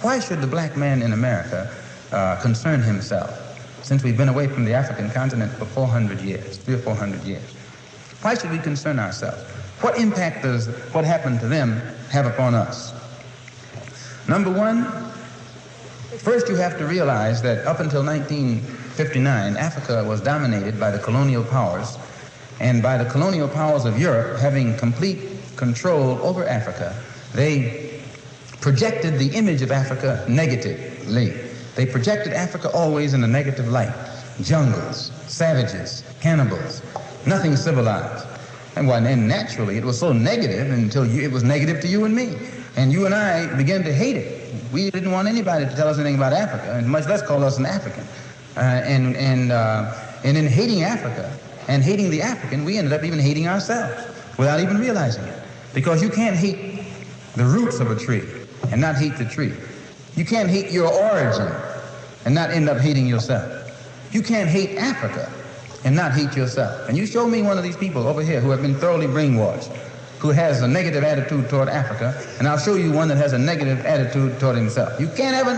Why should the black man in America concern himself, since we've been away from the African continent for 400 years, 300 or 400 years? Why should we concern ourselves? What impact does what happened to them have upon us? Number one, first you have to realize that up until 1959, Africa was dominated by the colonial powers, and by the colonial powers of Europe having complete control over Africa, they projected the image of Africa negatively. They projected Africa always in a negative light. Jungles, savages, cannibals, nothing civilized. And naturally, it was so negative until it was negative to you and me. And you and I began to hate it. We didn't want anybody to tell us anything about Africa, and much less call us an African. And in hating Africa and hating the African, we ended up even hating ourselves without even realizing it. Because you can't hate the roots of a tree and not hate the tree. You can't hate your origin and not end up hating yourself. You can't hate Africa and not hate yourself. And you show me one of these people over here who have been thoroughly brainwashed, who has a negative attitude toward Africa, and I'll show you one that has a negative attitude toward himself. You can't have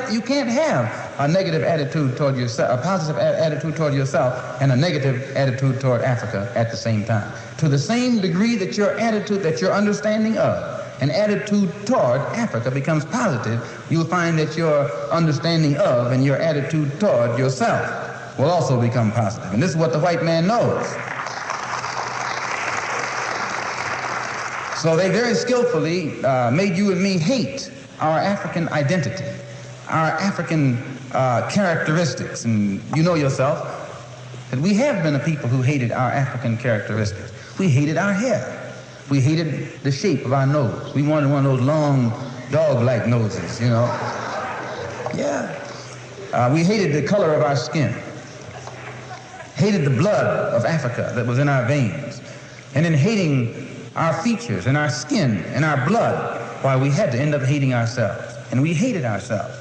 a negative attitude toward yourself, a positive attitude toward yourself, and a negative attitude toward Africa at the same time. To the same degree that your attitude, that your understanding of, an attitude toward Africa becomes positive, you'll find that your understanding of and your attitude toward yourself will also become positive. And this is what the white man knows. So they very skillfully made you and me hate our African identity, our African characteristics. And you know yourself that we have been a people who hated our African characteristics. We hated our hair. We hated the shape of our nose. We wanted one of those long, dog-like noses, you know. Yeah. We hated the color of our skin. Hated the blood of Africa that was in our veins. And in hating our features and our skin and our blood, why we had to end up hating ourselves. And we hated ourselves.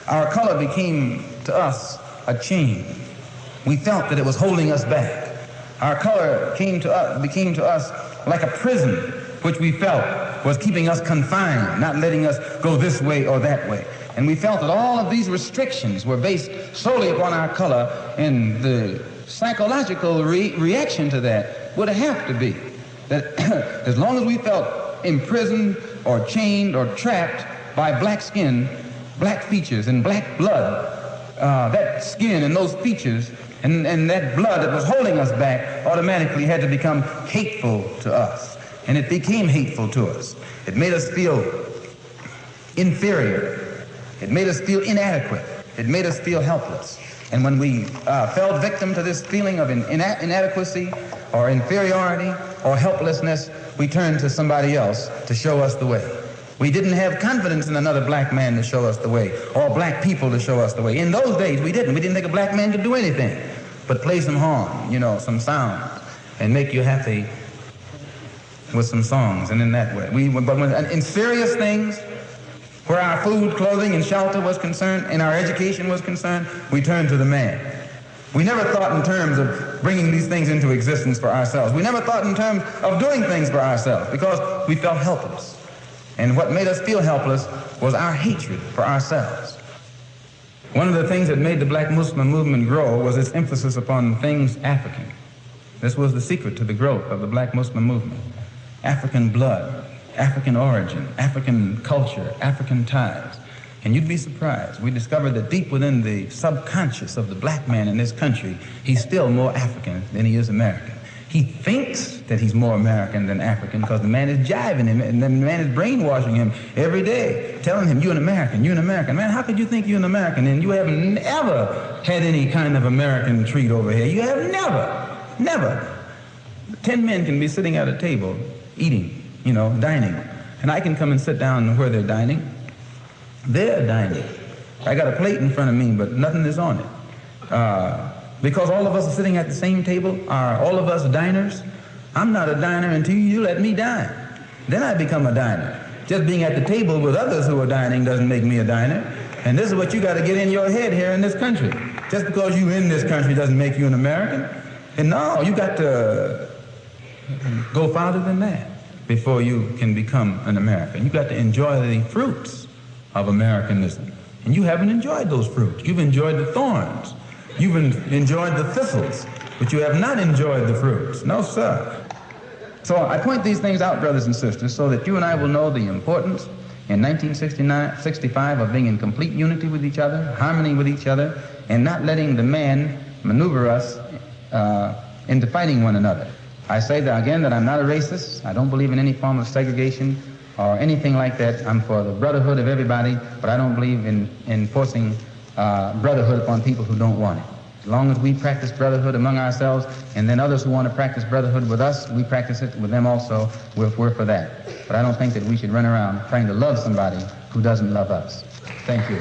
Our color became to us a chain. We felt that it was holding us back. Our color became to us like a prison, which we felt was keeping us confined, not letting us go this way or that way. And we felt that all of these restrictions were based solely upon our color, and the psychological reaction to that would have to be that as long as we felt imprisoned or chained or trapped by black skin, black features, and black blood, that skin and those features and that blood that was holding us back automatically had to become hateful to us. And it became hateful to us. It made us feel inferior. It made us feel inadequate. It made us feel helpless. And when we fell victim to this feeling of inadequacy or inferiority or helplessness, we turned to somebody else to show us the way. We didn't have confidence in another black man to show us the way, or black people to show us the way. In those days, we didn't. We didn't think a black man could do anything but play some horn, you know, some sound, and make you happy with some songs, and in that way. But in serious things, where our food, clothing, and shelter was concerned, and our education was concerned, we turned to the man. We never thought in terms of bringing these things into existence for ourselves. We never thought in terms of doing things for ourselves, because we felt helpless. And what made us feel helpless was our hatred for ourselves. One of the things that made the Black Muslim movement grow was its emphasis upon things African. This was the secret to the growth of the Black Muslim movement. African blood, African origin, African culture, African ties. And you'd be surprised. We discovered that deep within the subconscious of the black man in this country, he's still more African than he is American. He thinks that he's more American than African because the man is jiving him, and the man is brainwashing him every day, telling him, you're an American, you're an American. Man, how could you think you're an American and you haven't ever had any kind of American treat over here? You have never. 10 men can be sitting at a table eating, you know, dining. And I can come and sit down where they're dining. They're dining. I got a plate in front of me, but nothing is on it. Because all of us are sitting at the same table, are all of us diners? I'm not a diner until you let me dine. Then I become a diner. Just being at the table with others who are dining doesn't make me a diner. And this is what you got to get in your head here in this country. Just because you're in this country doesn't make you an American. And no, you got to go farther than that before you can become an American. You got to enjoy the fruits of Americanism. And you haven't enjoyed those fruits. You've enjoyed the thorns. You've enjoyed the thistles, but you have not enjoyed the fruits. No, sir. So I point these things out, brothers and sisters, so that you and I will know the importance in 1965 of being in complete unity with each other, harmony with each other, and not letting the man maneuver us into fighting one another. I say that again, that I'm not a racist. I don't believe in any form of segregation or anything like that. I'm for the brotherhood of everybody, but I don't believe in forcing brotherhood upon people who don't want it. As long as we practice brotherhood among ourselves, and then others who want to practice brotherhood with us, we practice it with them also. We're for that. But I don't think that we should run around trying to love somebody who doesn't love us. Thank you.